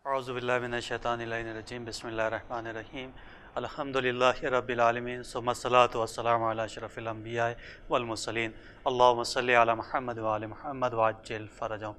اعوذ باللہ من الشیطان الرجیم بسم اللہ الرحمن الرحیم الحمدللہ رب العالمین ثم الصلاۃ والسلام علی اشرف الانبیاء والمرسلین اللہم صلی علی محمد وعلی محمد وعجل فرجہم۔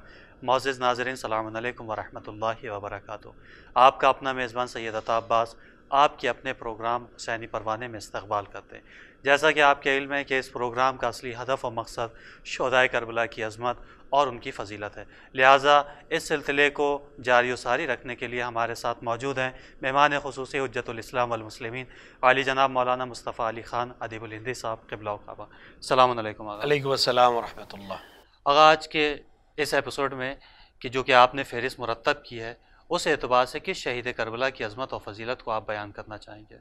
معزز ناظرین، السلام علیکم ورحمۃ اللہ وبرکاتہ۔ آپ کا اپنا میزبان سید عطا عباس آپ کے اپنے پروگرام حسینی پروانے میں استقبال کرتے ہیں۔ جیسا کہ آپ کے علم ہے کہ اس پروگرام کا اصلی ہدف و مقصد شہدائے کربلا کی عظمت اور ان کی فضیلت ہے، لہٰذا اس سلسلے کو جاری و ساری رکھنے کے لیے ہمارے ساتھ موجود ہیں مہمان خصوصی حجت الاسلام والمسلمین عالی جناب مولانا مصطفیٰ علی خان ادیب الہندی صاحب قبلہ و کعبہ۔ السلام علیکم۔ علیکم السلام ورحمۃ اللہ۔ آج کے اس ایپیسوڈ میں جو کہ آپ نے فہرست مرتب کی ہے، اس اعتبار سے کس شہید کربلا کی عظمت اور فضیلت کو آپ بیان کرنا چاہیں گے؟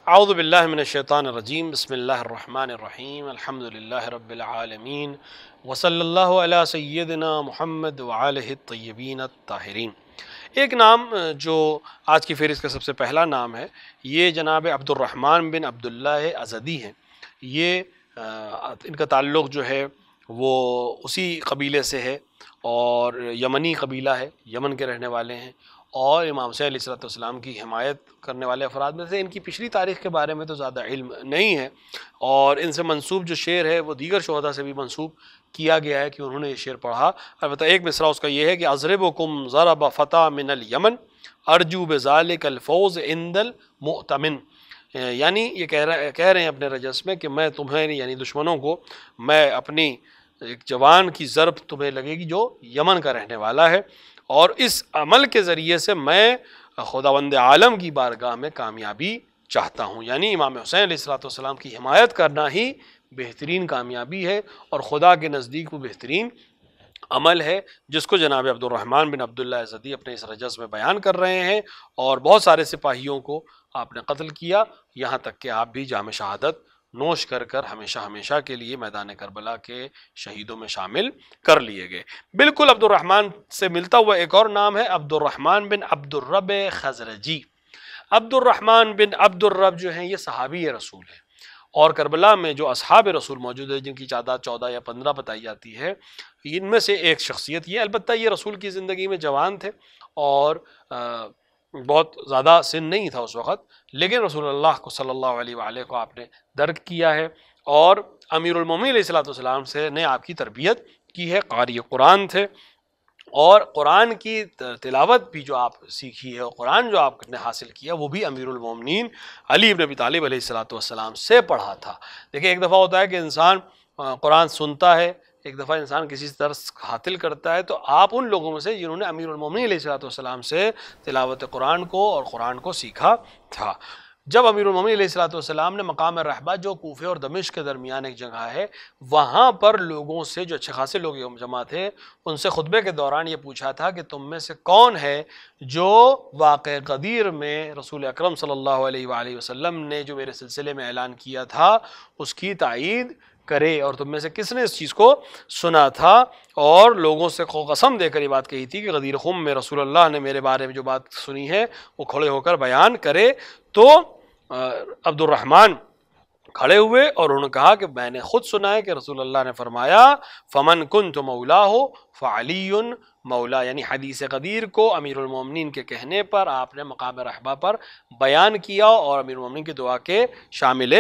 اعوذ باللہ من الشیطان الرجیم، بسم اللہ الرحمن الرحیم، الحمدللہ رب العالمین، وصلی اللہ علی سیدنا محمد وآلہ الطیبین الطاہرین۔ ایک نام جو آج کی فہرست کا سب سے پہلا نام ہے، یہ جناب عبد الرحمن بن عبداللہ ازدی ہیں۔ یہ ان کا تعلق جو ہے وہ اسی قبیلے سے ہے اور یمنی قبیلہ ہے، یمن کے رہنے والے ہیں، اور امام حسین علیہ السلام کی حمایت کرنے والے افراد میں سے۔ ان کی پچھلی تاریخ کے بارے میں تو زیادہ علم نہیں ہے، اور ان سے منسوب جو شعر ہے وہ دیگر شہداء سے بھی منسوب کیا گیا ہے کہ انہوں نے یہ شعر پڑھا۔ البتہ ایک مصرع اس کا یہ ہے کہ اضربکم ضرب فتى من الیمن ارجو بذلک الفوز عند المؤتمن، یعنی یہ کہہ رہے ہیں اپنے رجس میں کہ میں تمہیں یعنی دشمنوں کو میں اپنی ایک جوان کی ضرب تمہیں لگے گی جو یمن کا رہنے والا ہے، اور اس عمل کے ذریعے سے میں خداوند عالم کی بارگاہ میں کامیابی چاہتا ہوں۔ یعنی امام حسین علیہ السلام کی حمایت کرنا ہی بہترین کامیابی ہے، اور خدا کے نزدیک وہ بہترین عمل ہے جس کو جناب عبد الرحمن بن عبداللہ ازدی اپنے اس رجز میں بیان کر رہے ہیں۔ اور بہت سارے سپاہیوں کو آپ نے قتل کیا، یہاں تک کہ آپ بھی جام شہادت نوش کر ہمیشہ ہمیشہ کے لیے میدان کربلا کے شہیدوں میں شامل کر لیے گئے۔ بالکل عبد الرحمن سے ملتا ہوا ایک اور نام ہے عبد الرحمن بن عبد الرب خزرجی۔ عبد الرحمن بن عبد الرب جو ہیں یہ صحابی رسول ہیں، اور کربلا میں جو اصحاب رسول موجود ہیں جن کی تعداد 14 یا 15 بتائی جاتی ہے، ان میں سے ایک شخصیت یہ، البتہ یہ رسول کی زندگی میں جوان تھے اور بہت زیادہ سن نہیں تھا اس وقت، لیکن رسول اللہ کو صلی اللہ علیہ وآلہ کو آپ نے درک کیا ہے، اور امیر المومنین علیہ السلام سے نے آپ کی تربیت کی ہے، قاری قرآن تھے، اور قرآن کی تلاوت بھی جو آپ سیکھی ہے، اور قرآن جو آپ نے حاصل کیا وہ بھی امیر المومنین علی بن ابی طالب علیہ السلام سے پڑھا تھا۔ دیکھیں، ایک دفعہ ہوتا ہے کہ انسان قرآن سنتا ہے، ایک دفعہ انسان کسی درس حاصل کرتا ہے، تو آپ ان لوگوں میں سے جنہوں نے امیر المومنین علیہ السلام سے تلاوت قرآن کو اور قرآن کو سیکھا تھا۔ جب امیر المومنین علیہ السلام نے مقام رحبہ جو کوفہ اور دمشق کے درمیان ایک جگہ ہے، وہاں پر لوگوں سے جو اچھے خاصے لوگ جمع تھے، ان سے خطبے کے دوران یہ پوچھا تھا کہ تم میں سے کون ہے جو واقع غدیر میں رسول اکرم صلی اللہ علیہ وآلہ وسلم نے جو میرے سلسلے میں اعلان کیا تھا اس کی تائید کرے، اور تم میں سے کس نے اس چیز کو سنا تھا؟ اور لوگوں سے قسم دے کر یہ بات کہی تھی کہ غدیر خم میں رسول اللہ نے میرے بارے میں جو بات سنی ہے وہ کھڑے ہو کر بیان کرے۔ تو عبد الرحمن کھڑے ہوئے اور انہوں نے کہا کہ میں نے خود سنا ہے کہ رسول اللہ نے فرمایا فمن کنت مولاہ فعلی مولا، یعنی حدیث غدیر کو امیر المومنین کے کہنے پر آپ نے مقام رحبہ پر بیان کیا اور امیر المومنین کی دعا کے شامل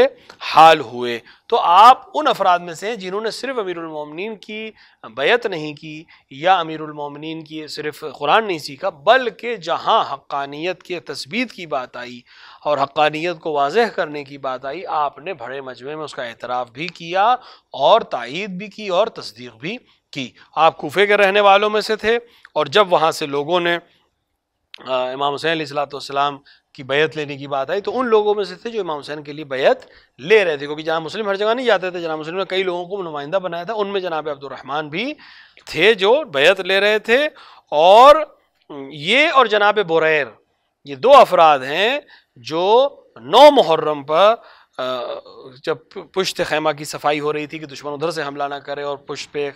حال ہوئے۔ تو آپ ان افراد میں سے جنہوں نے صرف امیر المومنین کی بیعت نہیں کی یا امیر المومنین کی صرف قرآن نہیں سیکھا، بلکہ جہاں حقانیت کے تثبیت کی بات آئی اور حقانیت کو واضح کرنے کی بات آئی، آپ نے بڑے مجمع میں اس کا اعتراف بھی کیا اور تائید بھی کی اور تصدیق بھی کی۔ آپ کوفے کے رہنے والوں میں سے تھے، اور جب وہاں سے لوگوں نے امام حسین علیہ السلام کی بیعت لینے کی بات آئی تو ان لوگوں میں سے تھے جو امام حسین کے لیے بیعت لے رہے تھے، کیونکہ جناب مسلم ہر جگہ نہیں جاتے تھے، جناب مسلم نے کئی لوگوں کو نمائندہ بنایا تھا، ان میں جناب عبد الرحمن بھی تھے جو بیعت لے رہے تھے۔ اور یہ اور جناب بریر، یہ دو افراد ہیں جو 9 محرم پر جب پشت خیمہ کی صفائی ہو رہی تھی کہ دشمن ادھر سے حملہ نہ کرے اور پشت پہ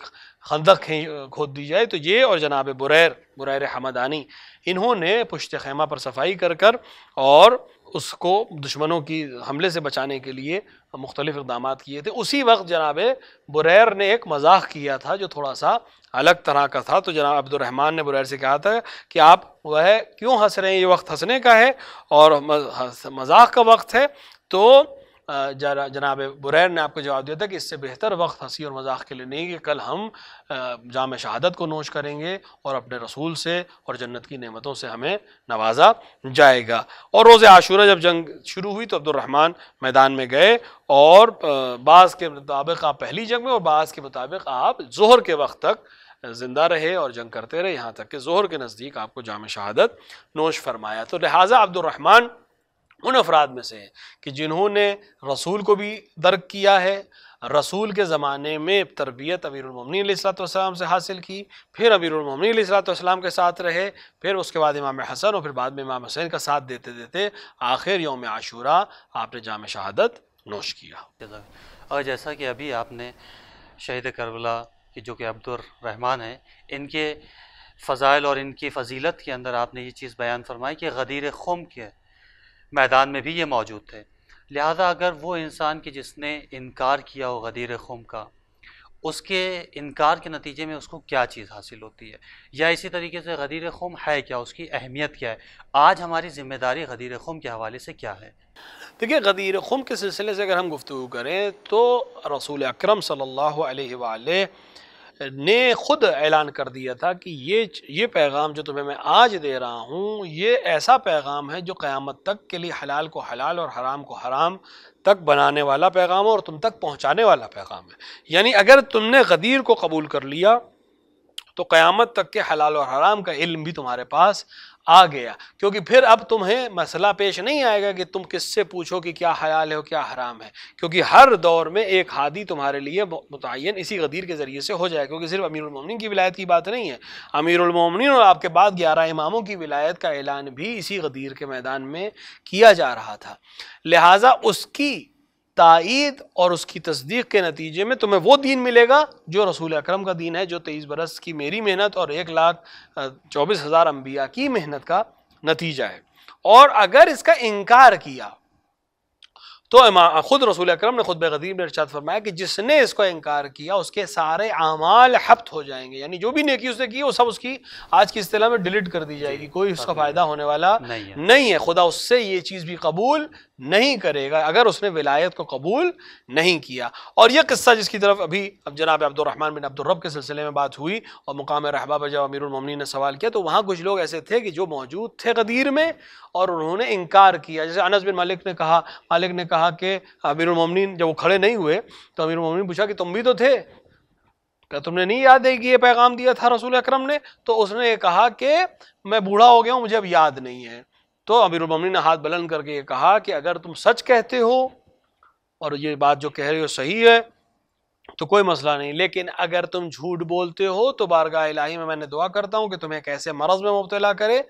خندق کھود دی جائے، تو یہ اور جناب بریر حمدانی انہوں نے پشت خیمہ پر صفائی کر اور اس کو دشمنوں کی حملے سے بچانے کے لیے مختلف اقدامات کیے تھے۔ اسی وقت جناب بریر نے ایک مذاق کیا تھا جو تھوڑا سا الگ طرح کا تھا، تو جناب عبد الرحمن نے بریر سے کہا تھا کہ آپ وہ کیوں ہنس رہے ہیں، یہ وقت ہنسنے کا ہے اور مذاق کا وقت ہے۔ تو جناب بریر نے آپ کو جواب دیا تھا کہ اس سے بہتر وقت ہنسی اور مذاق کے لیے نہیں، کہ کل ہم جام شہادت کو نوش کریں گے اور اپنے رسول سے اور جنت کی نعمتوں سے ہمیں نوازا جائے گا۔ اور روز عاشورہ جب جنگ شروع ہوئی تو عبد الرحمن میدان میں گئے، اور بعض کے مطابق آپ پہلی جنگ میں اور بعض کے مطابق آپ ظہر کے وقت تک زندہ رہے اور جنگ کرتے رہے، یہاں تک کہ ظہر کے نزدیک آپ کو جام شہادت نوش فرمایا۔ تو لہٰذا عبد الرحمن ان افراد میں سے ہیں کہ جنہوں نے رسول کو بھی درک کیا ہے، رسول کے زمانے میں تربیت امیر المومنین علیہ السلام سے حاصل کی، پھر امیر المومنین علیہ السلام کے ساتھ رہے، پھر اس کے بعد امام حسن اور پھر بعد میں امام حسین کا ساتھ دیتے دیتے آخر یوم عاشورہ آپ نے جام شہادت نوش کیا۔ اور جیسا کہ ابھی آپ نے شہید کربلا کی جو کہ عبد الرحمن ہیں، ان کے فضائل اور ان کی فضیلت کے اندر آپ نے یہ چیز بیان فرمائی کہ غدیر خم کے میدان میں بھی یہ موجود تھے، لہذا اگر وہ انسان کی جس نے انکار کیا ہو غدیر خم کا، اس کے انکار کے نتیجے میں اس کو کیا چیز حاصل ہوتی ہے، یا اسی طریقے سے غدیر خم ہے کیا، اس کی اہمیت کیا ہے، آج ہماری ذمہ داری غدیر خم کے حوالے سے کیا ہے؟ دیکھیے، غدیر خم کے سلسلے سے اگر ہم گفتگو کریں تو رسول اکرم صلی اللہ علیہ وآلہ نے خود اعلان کر دیا تھا کہ یہ پیغام جو تمہیں میں آج دے رہا ہوں، یہ ایسا پیغام ہے جو قیامت تک کے لیے حلال کو حلال اور حرام کو حرام تک بنانے والا پیغام ہے اور تم تک پہنچانے والا پیغام ہے۔ یعنی اگر تم نے غدیر کو قبول کر لیا تو قیامت تک کے حلال اور حرام کا علم بھی تمہارے پاس آ گیا، کیونکہ پھر اب تمہیں مسئلہ پیش نہیں آئے گا کہ تم کس سے پوچھو کہ کیا حلال ہے اور کیا حرام ہے، کیونکہ ہر دور میں ایک ہادی تمہارے لیے متعین اسی غدیر کے ذریعے سے ہو جائے، کیونکہ صرف امیر المومنین کی ولایت کی بات نہیں ہے، امیر المومنین اور آپ کے بعد 11 اماموں کی ولایت کا اعلان بھی اسی غدیر کے میدان میں کیا جا رہا تھا۔ لہٰذا اس کی تائید اور اس کی تصدیق کے نتیجے میں تمہیں وہ دین ملے گا جو رسول اکرم کا دین ہے، جو 23 برس کی میری محنت اور 1,24,000 انبیاء کی محنت کا نتیجہ ہے۔ اور اگر اس کا انکار کیا تو خود رسول اکرم نے خطبہ غدیر میں ارشاد فرمایا کہ جس نے اس کو انکار کیا اس کے سارے اعمال حبط ہو جائیں گے، یعنی جو بھی نیکی اس نے کی وہ سب اس کی آج کی اصطلاح میں ڈیلیٹ کر دی جائے گی، کوئی اس کا فائدہ ہونے والا نہیں ہے۔ خدا اس سے یہ چیز بھی قبول نہیں کرے گا اگر اس نے ولایت کو قبول نہیں کیا۔ اور یہ قصہ جس کی طرف ابھی اب جناب عبد الرحمن بن عبد الرب کے سلسلے میں بات ہوئی اور مقام رحبہ پر جب امیر المومنین نے سوال کیا تو وہاں کچھ لوگ ایسے تھے کہ جو موجود تھے غدیر میں اور انہوں نے انکار کیا، جیسے انس بن مالک نے کہا کہ امیر المومنین جب وہ کھڑے نہیں ہوئے تو امیر المومنین پوچھا کہ تم بھی تو تھے، کیا تم نے نہیں یاد ہے کہ یہ پیغام دیا تھا رسول اکرم نے؟ تو اس نے یہ کہا کہ میں بوڑھا ہو گیا ہوں، مجھے اب یاد نہیں ہے۔ تو امیر المومنین نے ہاتھ بلند کر کے یہ کہا کہ اگر تم سچ کہتے ہو اور یہ بات جو کہہ رہے ہو صحیح ہے تو کوئی مسئلہ نہیں، لیکن اگر تم جھوٹ بولتے ہو تو بارگاہ الہی میں نے دعا کرتا ہوں کہ تمہیں ایک ایسے مرض میں مبتلا کرے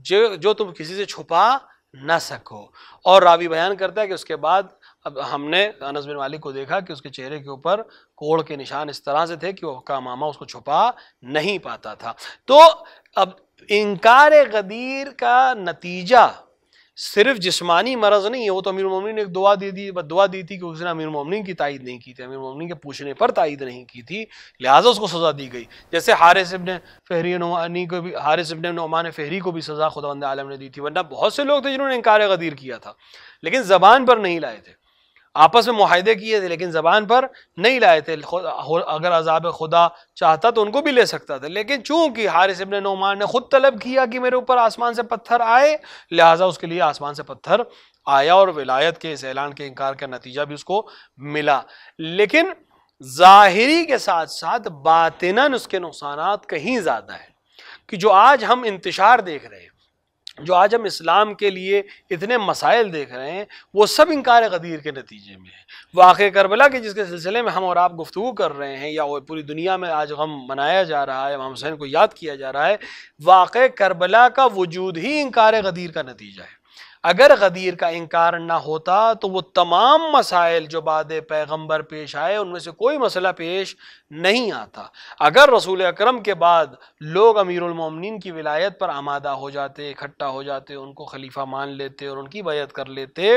جو تم کسی سے چھپا نہ سکو۔ اور راوی بیان کرتا ہے کہ اس کے بعد اب ہم نے انس بن مالک کو دیکھا کہ اس کے چہرے کے اوپر کوڑ کے نشان اس طرح سے تھے کہ وہ کا ماما اس کو چھپا نہیں پاتا تھا۔ تو اب انکار غدیر کا نتیجہ صرف جسمانی مرض نہیں ہے، وہ تو امیر المومنین نے ایک دعا دی تھی کہ اس نے امیر المومنین کی تائید نہیں کی تھی، امیر المومنین کے پوچھنے پر تائید نہیں کی تھی، لہٰذا اس کو سزا دی گئی۔ جیسے حارث ابن نعمان فہری کو بھی سزا خداوند عالم نے دی تھی، ورنہ بہت سے لوگ تھے جنہوں نے انکار غدیر کیا تھا لیکن زبان پر نہیں لائے تھے، آپس میں معاہدے کیے تھے لیکن زبان پر نہیں لائے تھے۔ اگر عذاب خدا چاہتا تو ان کو بھی لے سکتا تھا، لیکن چونکہ حارث ابن نعمان نے خود طلب کیا کہ میرے اوپر آسمان سے پتھر آئے، لہٰذا اس کے لیے آسمان سے پتھر آیا اور ولایت کے اس اعلان کے انکار کا نتیجہ بھی اس کو ملا۔ لیکن ظاہری کے ساتھ ساتھ باطناً اس کے نقصانات کہیں زیادہ ہیں کہ جو آج ہم انتشار دیکھ رہے ہیں، جو آج ہم اسلام کے لیے اتنے مسائل دیکھ رہے ہیں، وہ سب انکار غدیر کے نتیجے میں ہے۔ واقعہ کربلا کے جس کے سلسلے میں ہم اور آپ گفتگو کر رہے ہیں، یا وہ پوری دنیا میں آج غم منایا جا رہا ہے، امام حسین کو یاد کیا جا رہا ہے، واقعہ کربلا کا وجود ہی انکار غدیر کا نتیجہ ہے۔ اگر غدیر کا انکار نہ ہوتا تو وہ تمام مسائل جو بعد پیغمبر پیش آئے ان میں سے کوئی مسئلہ پیش نہیں آتا۔ اگر رسول اکرم کے بعد لوگ امیر المومنین کی ولایت پر آمادہ ہو جاتے، اکٹھا ہو جاتے، ان کو خلیفہ مان لیتے اور ان کی بیعت کر لیتے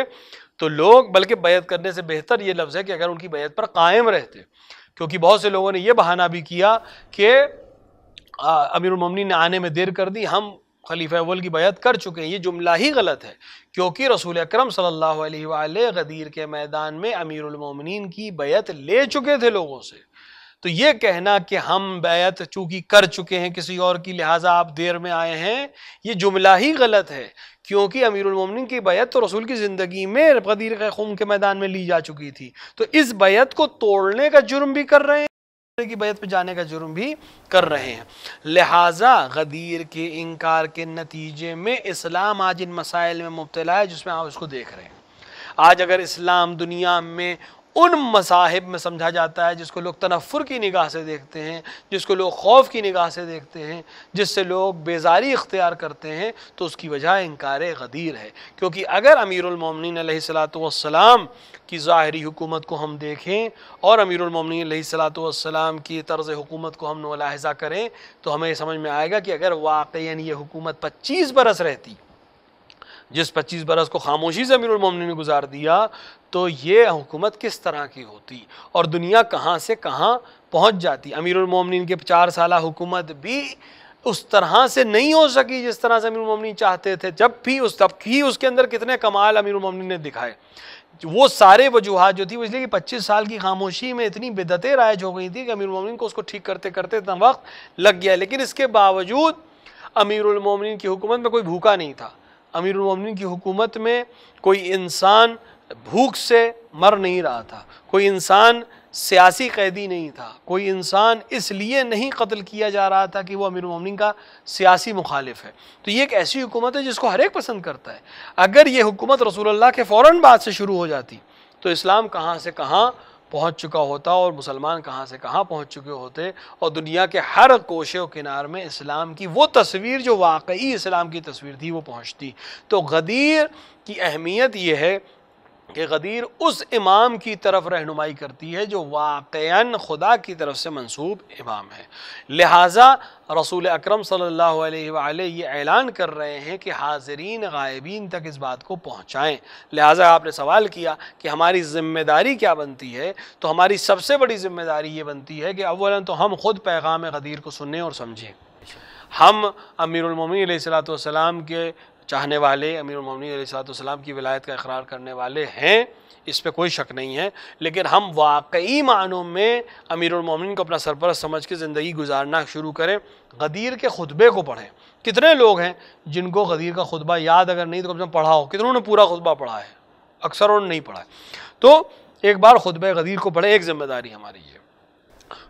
تو لوگ، بلکہ بیعت کرنے سے بہتر یہ لفظ ہے کہ اگر ان کی بیعت پر قائم رہتے، کیونکہ بہت سے لوگوں نے یہ بہانہ بھی کیا کہ امیر المومنین نے آنے میں دیر کر دی، ہم خلیفہ اول کی بیعت کر چکے ہیں۔ یہ جملہ ہی غلط ہے، کیونکہ رسول اکرم صلی اللہ علیہ وآلہ غدیر کے میدان میں امیر المومنین کی بیعت لے چکے تھے لوگوں سے۔ تو یہ کہنا کہ ہم بیعت چونکہ کر چکے ہیں کسی اور کی لہٰذا آپ دیر میں آئے ہیں، یہ جملہ ہی غلط ہے، کیونکہ امیر المومنین کی بیعت تو رسول کی زندگی میں غدیر خم کے میدان میں لی جا چکی تھی، تو اس بیعت کو توڑنے کا جرم بھی کر رہے ہیں، کی بیعت پہ جانے کا جرم بھی کر رہے ہیں۔ لہٰذا غدیر کے انکار کے نتیجے میں اسلام آج ان مسائل میں مبتلا ہے جس میں آپ اس کو دیکھ رہے ہیں۔ آج اگر اسلام دنیا میں ان مذاہب میں سمجھا جاتا ہے جس کو لوگ تنفر کی نگاہ سے دیکھتے ہیں، جس کو لوگ خوف کی نگاہ سے دیکھتے ہیں، جس سے لوگ بیزاری اختیار کرتے ہیں، تو اس کی وجہ انکار غدیر ہے۔ کیونکہ اگر امیر المومنین علیہ السلام کی ظاہری حکومت کو ہم دیکھیں اور امیر المومنین علیہ السلام کی طرز حکومت کو ہم ملاحظہ کریں تو ہمیں سمجھ میں آئے گا کہ اگر واقعاً یہ حکومت 25 برس رہتی، جس 25 برس کو خاموشی سے امیر المومنین نے گزار دیا، تو یہ حکومت کس طرح کی ہوتی اور دنیا کہاں سے کہاں پہنچ جاتی۔ امیر المومنین کے 4 سالہ حکومت بھی اس طرح سے نہیں ہو سکی جس طرح سے امیر المومنین چاہتے تھے، جب بھی اس کے اندر کتنے کمال امیر المومنین نے دکھائے۔ وہ سارے وجوہات جو تھی وہ اس لیے کہ 25 سال کی خاموشی میں اتنی بدعتیں رائج ہو گئی تھی کہ امیر المومنین کو اس کو ٹھیک کرتے کرتے اتنا وقت لگ گیا، لیکن اس کے باوجود امیر المومنین کی حکومت میں کوئی بھوکا نہیں تھا۔ امیر المومنین کی حکومت میں کوئی انسان بھوک سے مر نہیں رہا تھا، کوئی انسان سیاسی قیدی نہیں تھا، کوئی انسان اس لیے نہیں قتل کیا جا رہا تھا کہ وہ امیر المومنین کا سیاسی مخالف ہے۔ تو یہ ایک ایسی حکومت ہے جس کو ہر ایک پسند کرتا ہے۔ اگر یہ حکومت رسول اللہ کے فوراً بعد سے شروع ہو جاتی تو اسلام کہاں سے کہاں پہنچ چکا ہوتا اور مسلمان کہاں سے کہاں پہنچ چکے ہوتے، اور دنیا کے ہر کوشے و کنار میں اسلام کی وہ تصویر جو واقعی اسلام کی تصویر تھی وہ پہنچتی۔ تو غدیر کی اہمیت یہ ہے کہ غدیر اس امام کی طرف رہنمائی کرتی ہے جو واقعاً خدا کی طرف سے منسوب امام ہے۔ لہٰذا رسول اکرم صلی اللہ علیہ وآلہ یہ اعلان کر رہے ہیں کہ حاضرین غائبین تک اس بات کو پہنچائیں۔ لہٰذا آپ نے سوال کیا کہ ہماری ذمہ داری کیا بنتی ہے، تو ہماری سب سے بڑی ذمہ داری یہ بنتی ہے کہ اولاً تو ہم خود پیغام غدیر کو سنیں اور سمجھیں۔ ہم امیر المومنین علیہ السلام کے چاہنے والے، امیر المومنین علیہ السلام کی ولایت کا اقرار کرنے والے ہیں، اس پہ کوئی شک نہیں ہے، لیکن ہم واقعی معنوں میں امیر المومنین کو اپنا سرپرست سمجھ کے زندگی گزارنا شروع کریں۔ غدیر کے خطبے کو پڑھیں۔ کتنے لوگ ہیں جن کو غدیر کا خطبہ یاد اگر نہیں تو کم سے کم پڑھا ہو؟ کتنوں نے پورا خطبہ پڑھا ہے؟ اکثروں نے نہیں پڑھا ہے۔ تو ایک بار خطبہ غدیر کو پڑھیں، ایک ذمہ داری ہماری ہے۔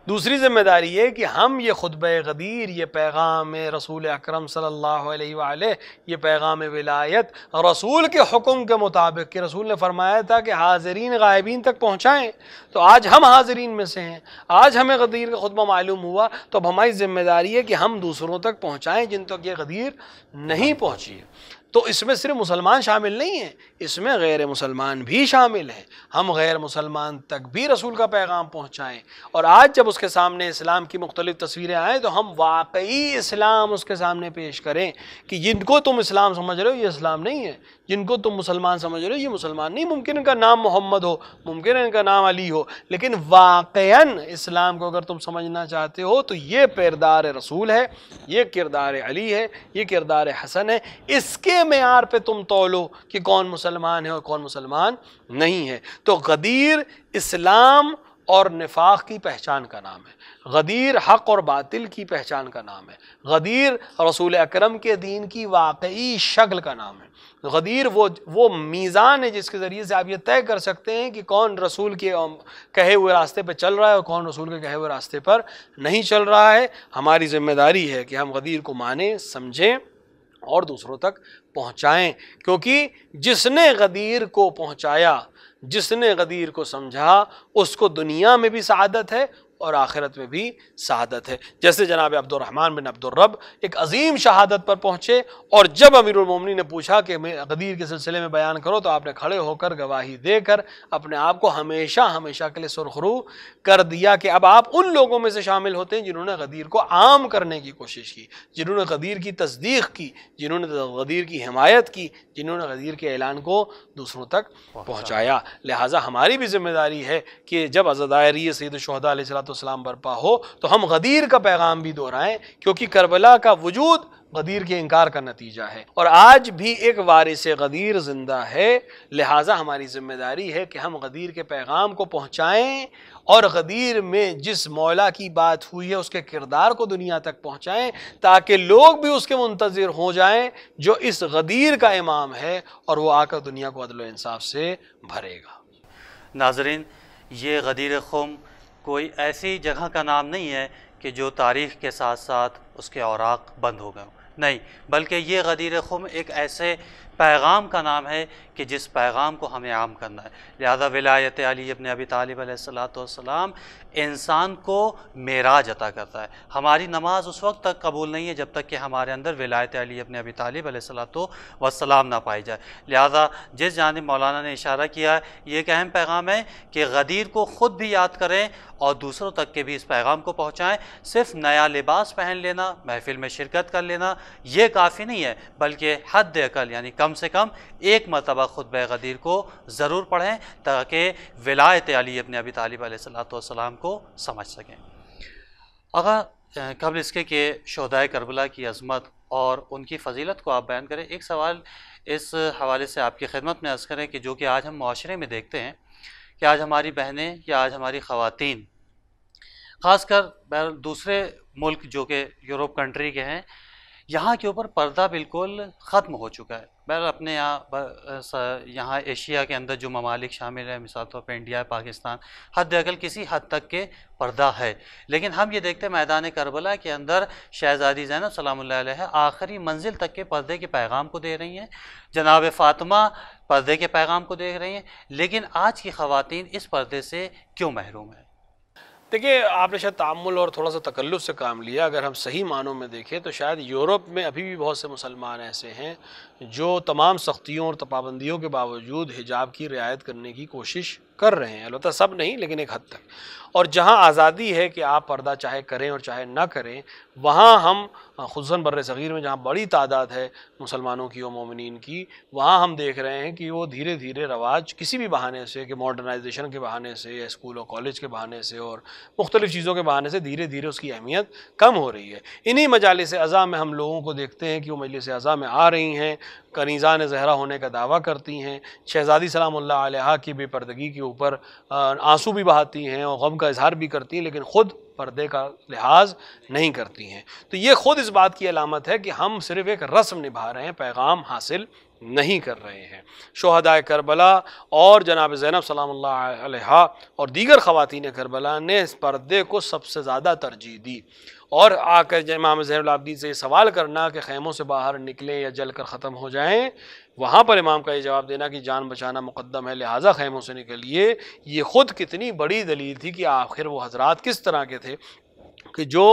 دوسری ذمہ داری یہ کہ ہم یہ خطبہ غدیر، یہ پیغام رسول اکرم صلی اللہ علیہ وآلہ، یہ پیغام ولایت رسول کے حکم کے مطابق، کہ رسول نے فرمایا تھا کہ حاضرین غائبین تک پہنچائیں، تو آج ہم حاضرین میں سے ہیں، آج ہمیں غدیر کا خطبہ معلوم ہوا، تو اب ہماری ذمہ داری ہے کہ ہم دوسروں تک پہنچائیں جن تک یہ غدیر نہیں پہنچی ہے۔ تو اس میں صرف مسلمان شامل نہیں ہیں، اس میں غیر مسلمان بھی شامل ہیں۔ ہم غیر مسلمان تک بھی رسول کا پیغام پہنچائیں، اور آج جب اس کے سامنے اسلام کی مختلف تصویریں آئیں تو ہم واقعی اسلام اس کے سامنے پیش کریں کہ جن کو تم اسلام سمجھ رہے ہو یہ اسلام نہیں ہے، جن کو تم مسلمان سمجھ رہے ہو یہ مسلمان نہیں۔ ممکن ان کا نام محمد ہو، ممکن ان کا نام علی ہو، لیکن واقعاً اسلام کو اگر تم سمجھنا چاہتے ہو تو یہ پیردار رسول ہے، یہ کردار علی ہے، یہ کردار حسن ہے، اس کے معیار پہ تم تولو کہ کون مسلمان ہے اور کون مسلمان نہیں ہے۔ تو غدیر اسلام اور نفاق کی پہچان کا نام ہے، غدیر حق اور باطل کی پہچان کا نام ہے، غدیر رسول اکرم کے دین کی واقعی شکل کا نام ہے۔ غدیر وہ میزان ہے جس کے ذریعے سے آپ یہ طے کر سکتے ہیں کہ کون رسول کے کہے ہوئے راستے پہ چل رہا ہے اور کون رسول کے کہے ہوئے راستے پر نہیں چل رہا ہے۔ ہماری ذمہ داری ہے کہ ہم غدیر کو مانیں، سمجھیں اور دوسروں تک پہنچائیں، کیونکہ جس نے غدیر کو پہنچایا، جس نے غدیر کو سمجھا، اس کو دنیا میں بھی سعادت ہے اور آخرت میں بھی سعادت ہے۔ جیسے جناب عبد الرحمن بن عبد الرب ایک عظیم شہادت پر پہنچے، اور جب امیر المومنین نے پوچھا کہ غدیر کے سلسلے میں بیان کرو تو آپ نے کھڑے ہو کر گواہی دے کر اپنے آپ کو ہمیشہ ہمیشہ کے لیے سرخرو کر دیا کہ اب آپ ان لوگوں میں سے شامل ہوتے ہیں جنہوں نے غدیر کو عام کرنے کی کوشش کی، جنہوں نے غدیر کی تصدیق کی، جنہوں نے غدیر کی حمایت کی، جنہوں نے غدیر کے اعلان کو دوسروں تک پہنچایا۔ لہٰذا ہماری بھی ذمہ داری ہے کہ جب عزاداری سید الشہداء علیہ السلام برپا ہو تو ہم غدیر کا پیغام بھی دہرائیں، کیونکہ کربلا کا وجود غدیر کے انکار کا نتیجہ ہے، اور آج بھی ایک وارث غدیر زندہ ہے۔ لہٰذا ہماری ذمہ داری ہے کہ ہم غدیر کے پیغام کو پہنچائیں، اور غدیر میں جس مولا کی بات ہوئی ہے اس کے کردار کو دنیا تک پہنچائیں، تاکہ لوگ بھی اس کے منتظر ہو جائیں جو اس غدیر کا امام ہے، اور وہ آ کر دنیا کو عدل و انصاف سے بھرے گا۔ ناظرین، یہ غدیر خم کوئی ایسی جگہ کا نام نہیں ہے کہ جو تاریخ کے ساتھ ساتھ اس کے اوراق بند ہو گئے ہوں، نہیں، بلکہ یہ غدیر خم ایک ایسے پیغام کا نام ہے کہ جس پیغام کو ہمیں عام کرنا ہے۔ لہذا ولایت علی ابن ابی طالب علیہ السلام انسان کو معراج عطا کرتا ہے۔ ہماری نماز اس وقت تک قبول نہیں ہے جب تک کہ ہمارے اندر ولایت علی ابن ابی طالب علیہ السلام نہ پائی جائے۔ لہذا جس جانب مولانا نے اشارہ کیا ہے، یہ ایک اہم پیغام ہے کہ غدیر کو خود بھی یاد کریں اور دوسروں تک کے بھی اس پیغام کو پہنچائیں۔ صرف نیا لباس پہن لینا، محفل میں شرکت کر لینا، یہ کافی نہیں ہے، بلکہ حد اقل یعنی کم سے کم ایک مرتبہ خطبہ غدیر کو ضرور پڑھیں تاکہ ولایت علی ابن ابی طالب علیہ السلام کو سمجھ سکیں۔ اگر قبل اس کے کہ شہدائے کربلا کی عظمت اور ان کی فضیلت کو آپ بیان کریں، ایک سوال اس حوالے سے آپ کی خدمت میں عرض کریں کہ جو کہ آج ہم معاشرے میں دیکھتے ہیں کہ آج ہماری بہنیں یا آج ہماری خواتین، خاص کر دوسرے ملک جو کہ یورپ کنٹری کے ہیں، یہاں کے اوپر پردہ بالکل ختم ہو چکا ہے۔ بہرحال اپنے یہاں ایشیا کے اندر جو ممالک شامل ہیں، مثال طور پہ انڈیا، پاکستان، حد اقل کسی حد تک کے پردہ ہے، لیکن ہم یہ دیکھتے ہیں میدان کربلا کے اندر شہزادی زینب سلام اللہ علیہ آخری منزل تک کے پردے کے پیغام کو دے رہی ہیں، جناب فاطمہ پردے کے پیغام کو دیکھ رہی ہیں، لیکن آج کی خواتین اس پردے سے کیوں محروم ہیں؟ دیکھیے، آپ نے شاید تعامل اور تھوڑا سا تکلف سے کام لیا۔ اگر ہم صحیح معنوں میں دیکھیں تو شاید یورپ میں ابھی بھی بہت سے مسلمان ایسے ہیں جو تمام سختیوں اور پابندیوں کے باوجود حجاب کی رعایت کرنے کی کوشش کر رہے ہیں، البتہ سب نہیں لیکن ایک حد تک۔ اور جہاں آزادی ہے کہ آپ پردہ چاہے کریں اور چاہے نہ کریں، وہاں ہم خصوصاً بر صغیر میں جہاں بڑی تعداد ہے مسلمانوں کی و مومنین کی، وہاں ہم دیکھ رہے ہیں کہ وہ دھیرے دھیرے رواج کسی بھی بہانے سے، کہ ماڈرنائزیشن کے بہانے سے یا اسکول اور کالج کے بہانے سے اور مختلف چیزوں کے بہانے سے دھیرے دھیرے اس کی اہمیت کم ہو رہی ہے۔ انہی مجالس اعضاء میں ہم لوگوں کو دیکھتے ہیں کہ وہ مجلس اعضاء میں آ رہی ہیں، کنیزان زہرا ہونے کا دعویٰ کرتی ہیں، شہزادی سلام اللہ علیہا کی بے پردگی کے اوپر آنسو بھی بہاتی ہیں اور غم کا اظہار بھی کرتی ہیں، لیکن خود پردے کا لحاظ نہیں کرتی ہیں۔ تو یہ خود اس بات کی علامت ہے کہ ہم صرف ایک رسم نبھا رہے ہیں، پیغام حاصل نہیں کر رہے ہیں۔ شہدائے کربلا اور جناب زینب سلام اللہ علیہا اور دیگر خواتین کربلا نے اس پردے کو سب سے زیادہ ترجیح دی، اور آ کر امام زین العابدین سے یہ سوال کرنا کہ خیموں سے باہر نکلیں یا جل کر ختم ہو جائیں، وہاں پر امام کا یہ جواب دینا کہ جان بچانا مقدم ہے، لہٰذا خیموں سے نکلیے، یہ خود کتنی بڑی دلیل تھی کہ آخر وہ حضرات کس طرح کے تھے کہ جو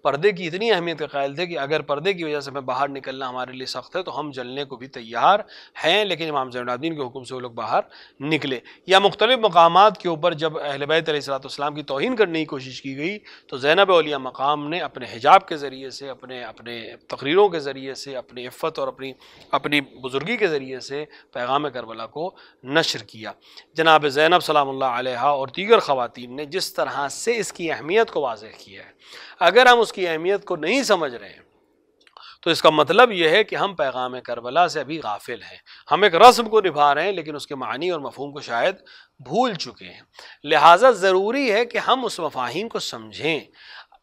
پردے کی اتنی اہمیت کے قائل تھے کہ اگر پردے کی وجہ سے ہمیں باہر نکلنا ہمارے لیے سخت ہے تو ہم جلنے کو بھی تیار ہیں، لیکن امام زین العابدین کے حکم سے وہ لوگ باہر نکلے۔ یا مختلف مقامات کے اوپر جب اہل بیت علیہ السلام کی توہین کرنے کی کوشش کی گئی تو زینب اولیاء مقام نے اپنے حجاب کے ذریعے سے، اپنے تقریروں کے ذریعے سے، اپنی عفت اور اپنی بزرگی کے ذریعے سے پیغام کربلا کو نشر کیا۔ جناب زینب سلام اللہ علیہا اور دیگر خواتین نے جس طرح سے اس کی اہمیت کو واضح کیا ہے، اگر ہم اس کی اہمیت کو نہیں سمجھ رہے ہیں تو اس کا مطلب یہ ہے کہ ہم پیغام کربلا سے ابھی غافل ہیں، ہم ایک رسم کو نبھا رہے ہیں لیکن اس کے معنی اور مفہوم کو شاید بھول چکے ہیں۔ لہٰذا ضروری ہے کہ ہم اس مفاہیم کو سمجھیں۔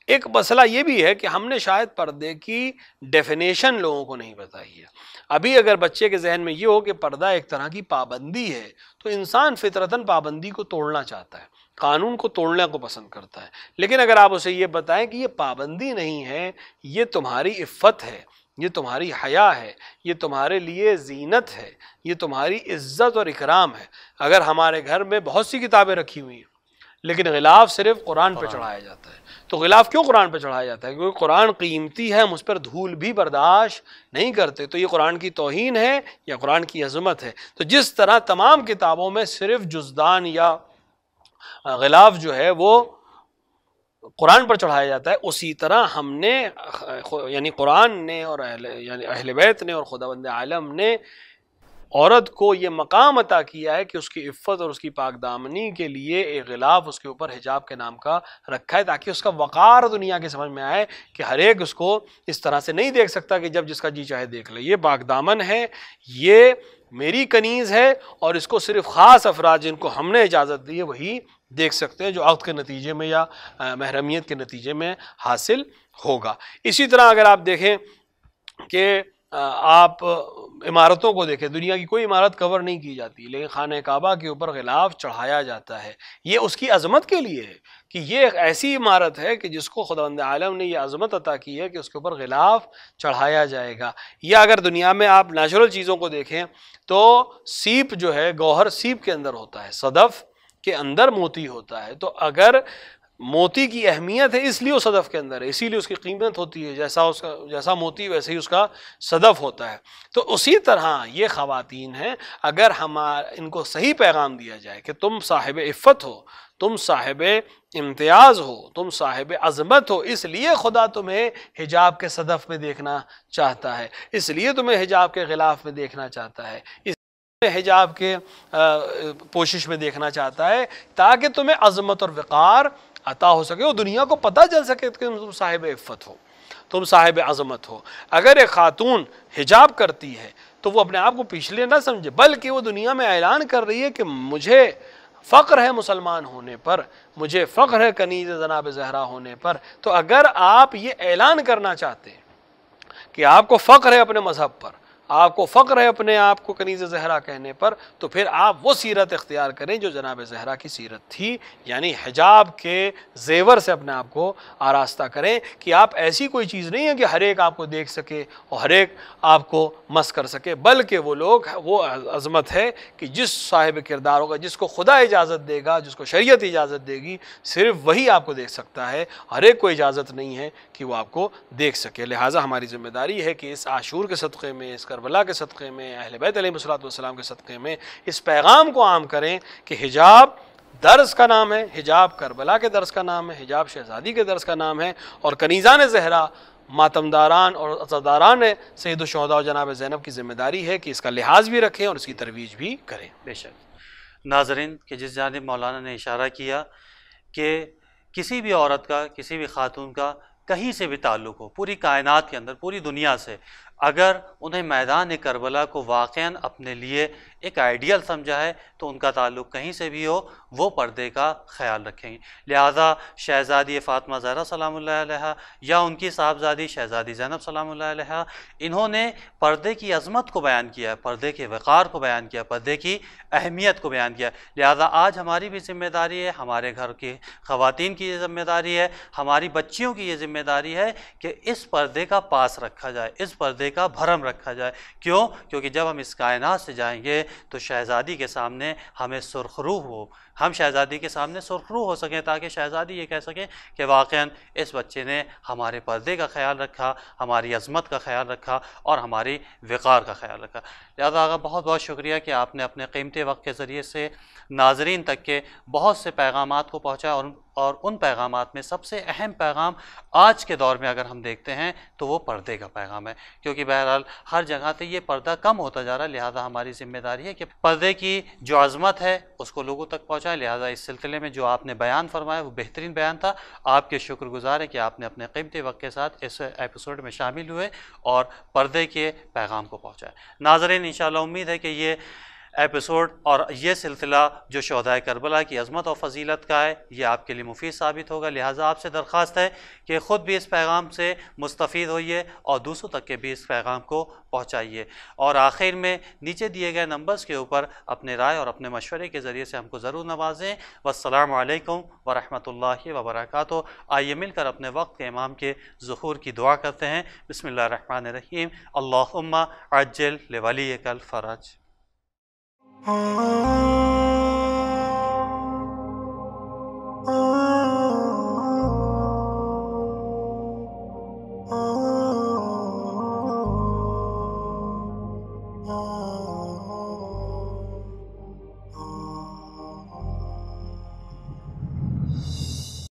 ایک مسئلہ یہ بھی ہے کہ ہم نے شاید پردے کی ڈیفینیشن لوگوں کو نہیں بتائی ہے۔ ابھی اگر بچے کے ذہن میں یہ ہو کہ پردہ ایک طرح کی پابندی ہے تو انسان فطرتاً پابندی کو توڑنا چاہتا ہے، قانون کو توڑنے کو پسند کرتا ہے، لیکن اگر آپ اسے یہ بتائیں کہ یہ پابندی نہیں ہے، یہ تمہاری عفت ہے، یہ تمہاری حیا ہے، یہ تمہارے لیے زینت ہے، یہ تمہاری عزت اور اکرام ہے۔ اگر ہمارے گھر میں بہت سی کتابیں رکھی ہوئی ہیں لیکن غلاف صرف قرآن پہ چڑھایا جاتا ہے۔ تو غلاف کیوں قرآن پہ چڑھایا جاتا ہے؟ کیونکہ قرآن قیمتی ہے، ہم اس پر دھول بھی برداشت نہیں کرتے۔ تو یہ قرآن کی توہین ہے یا قرآن کی عظمت ہے؟ تو جس طرح تمام کتابوں میں صرف جزدان یا غلاف جو ہے وہ قرآن پر چڑھایا جاتا ہے، اسی طرح ہم نے یعنی قرآن نے اور یعنی اہل بیت نے اور خداوند عالم نے عورت کو یہ مقام عطا کیا ہے کہ اس کی عفت اور اس کی پاک دامنی کے لیے ایک غلاف اس کے اوپر حجاب کے نام کا رکھا ہے، تاکہ اس کا وقار دنیا کے سمجھ میں آئے کہ ہر ایک اس کو اس طرح سے نہیں دیکھ سکتا کہ جب جس کا جی چاہے دیکھ لے۔ یہ پاک دامن ہے، یہ میری کنیز ہے، اور اس کو صرف خاص افراد جن کو ہم نے اجازت دی ہے وہی دیکھ سکتے ہیں، جو عقد کے نتیجے میں یا محرمیت کے نتیجے میں حاصل ہوگا۔ اسی طرح اگر آپ دیکھیں کہ آپ عمارتوں کو دیکھیں، دنیا کی کوئی عمارت کور نہیں کی جاتی، لیکن خانہ کعبہ کے اوپر غلاف چڑھایا جاتا ہے۔ یہ اس کی عظمت کے لیے ہے کہ یہ ایک ایسی عمارت ہے کہ جس کو خداوند عالم نے یہ عظمت عطا کی ہے کہ اس کے اوپر غلاف چڑھایا جائے گا۔ یا اگر دنیا میں آپ نیچرل چیزوں کو دیکھیں تو سیپ جو ہے، گوہر سیپ کے اندر ہوتا ہے، صدف کے اندر موتی ہوتا ہے۔ تو اگر موتی کی اہمیت ہے اس لیے وہ صدف کے اندر ہے، اسی لیے اس کی قیمت ہوتی ہے، جیسا موتی ویسے ہی اس کا صدف ہوتا ہے۔ تو اسی طرح یہ خواتین ہیں، اگر ان کو صحیح پیغام دیا جائے کہ تم صاحب عفت ہو، تم صاحب امتیاز ہو، تم صاحب عظمت ہو، اس لیے خدا تمہیں حجاب کے صدف میں دیکھنا چاہتا ہے، اس لیے تمہیں حجاب کے غلاف میں دیکھنا چاہتا ہے، حجاب کے پوشش میں دیکھنا چاہتا ہے، تاکہ تمہیں عظمت اور وقار عطا ہو سکے، اور دنیا کو پتہ چل سکے کہ تم صاحب عفت ہو، تم صاحب عظمت ہو۔ اگر ایک خاتون حجاب کرتی ہے تو وہ اپنے آپ کو پچھلے نہ سمجھے، بلکہ وہ دنیا میں اعلان کر رہی ہے کہ مجھے فخر ہے مسلمان ہونے پر، مجھے فخر ہے کنیز جناب زہرا ہونے پر۔ تو اگر آپ یہ اعلان کرنا چاہتے ہیں کہ آپ کو فخر ہے اپنے مذہب پر، آپ کو فخر ہے اپنے آپ کو کنیز زہرا کہنے پر، تو پھر آپ وہ سیرت اختیار کریں جو جناب زہرا کی سیرت تھی، یعنی حجاب کے زیور سے اپنے آپ کو آراستہ کریں کہ آپ ایسی کوئی چیز نہیں ہے کہ ہر ایک آپ کو دیکھ سکے اور ہر ایک آپ کو مس کر سکے، بلکہ وہ عظمت ہے کہ جس صاحب کردار ہوگا، جس کو خدا اجازت دے گا، جس کو شریعت اجازت دے گی، صرف وہی آپ کو دیکھ سکتا ہے، ہر ایک کو اجازت نہیں ہے کہ وہ آپ کو دیکھ سکے۔ لہٰذا ہماری ذمہ داری ہے کہ اس عاشور کے صدقے میں، اس کربلا کے صدقے میں، اہل بیت علیہ السلام کے صدقے میں اس پیغام کو عام کریں کہ حجاب درس کا نام ہے، حجاب کربلا کے درس کا نام ہے، حجاب شہزادی کے درس کا نام ہے، اور کنیزان زہرا، ماتمداران اور عزاداران سید الشہداء جناب زینب کی ذمہ داری ہے کہ اس کا لحاظ بھی رکھیں اور اس کی ترویج بھی کریں۔ بے شک ناظرین کہ جس جانب مولانا نے اشارہ کیا کہ کسی بھی عورت کا، کسی بھی خاتون کا کہیں سے بھی تعلق ہو، پوری کائنات کے اندر، پوری دنیا سے، اگر انہیں میدان کربلا کو واقعاً اپنے لیے ایک آئیڈیل سمجھا ہے تو ان کا تعلق کہیں سے بھی ہو وہ پردے کا خیال رکھیں گے۔ لہٰذا شہزادی فاطمہ زہرا سلام اللہ علیہا یا ان کی صاحبزادی شہزادی زینب سلام اللہ علیہا، انہوں نے پردے کی عظمت کو بیان کیا، پردے کے وقار کو بیان کیا، پردے کی اہمیت کو بیان کیا۔ لہٰذا آج ہماری بھی ذمہ داری ہے، ہمارے گھر کی خواتین کی یہ ذمہ داری ہے، ہماری بچیوں کی یہ ذمہ داری ہے کہ اس پردے کا پاس رکھا جائے، اس پردے کا بھرم رکھا جائے۔ کیوں؟ کیونکہ جب ہم اس کائنات سے جائیں گے تو شہزادی کے سامنے ہمیں سرخرو ہو، ہم شہزادی کے سامنے سرخرو ہو سکیں، تاکہ شہزادی یہ کہہ سکیں کہ واقعاً اس بچے نے ہمارے پردے کا خیال رکھا، ہماری عظمت کا خیال رکھا اور ہماری وقار کا خیال رکھا۔ لہٰذا آقا بہت بہت شکریہ کہ آپ نے اپنے قیمتی وقت کے ذریعے سے ناظرین تک کے بہت سے پیغامات کو پہنچایا، اور ان پیغامات میں سب سے اہم پیغام آج کے دور میں اگر ہم دیکھتے ہیں تو وہ پردے کا پیغام ہے، کیونکہ بہرحال ہر جگہ سے یہ پردہ کم ہوتا جا رہا ہے۔ لہٰذا ہماری ذمہ داری ہے کہ پردے کی جو عظمت ہے اس کو لوگوں تک پہنچائیں۔ لہٰذا اس سلسلے میں جو آپ نے بیان فرمایا وہ بہترین بیان تھا، آپ کے شکر گزار ہیں کہ آپ نے اپنے قیمتی وقت کے ساتھ اس ایپیسوڈ میں شامل ہوئے اور پردے کے پیغام کو پہنچایا۔ ناظرین انشاءاللہ امید ہے کہ یہ ایپیسوڈ اور یہ سلسلہ جو شہدائے کربلا کی عظمت اور فضیلت کا ہے یہ آپ کے لیے مفید ثابت ہوگا۔ لہٰذا آپ سے درخواست ہے کہ خود بھی اس پیغام سے مستفید ہوئیے اور دوسروں تک کے بھی اس پیغام کو پہنچائیے، اور آخر میں نیچے دیے گئے نمبرز کے اوپر اپنے رائے اور اپنے مشورے کے ذریعے سے ہم کو ضرور نوازیں۔ والسلام علیکم ورحمۃ اللہ وبرکاتہ۔ آئیے مل کر اپنے وقت کے امام کے ظہور کی دعا کرتے ہیں۔ بسم اللہ الرحمن الرحیم۔ اللہم عجل لولیک الفرج۔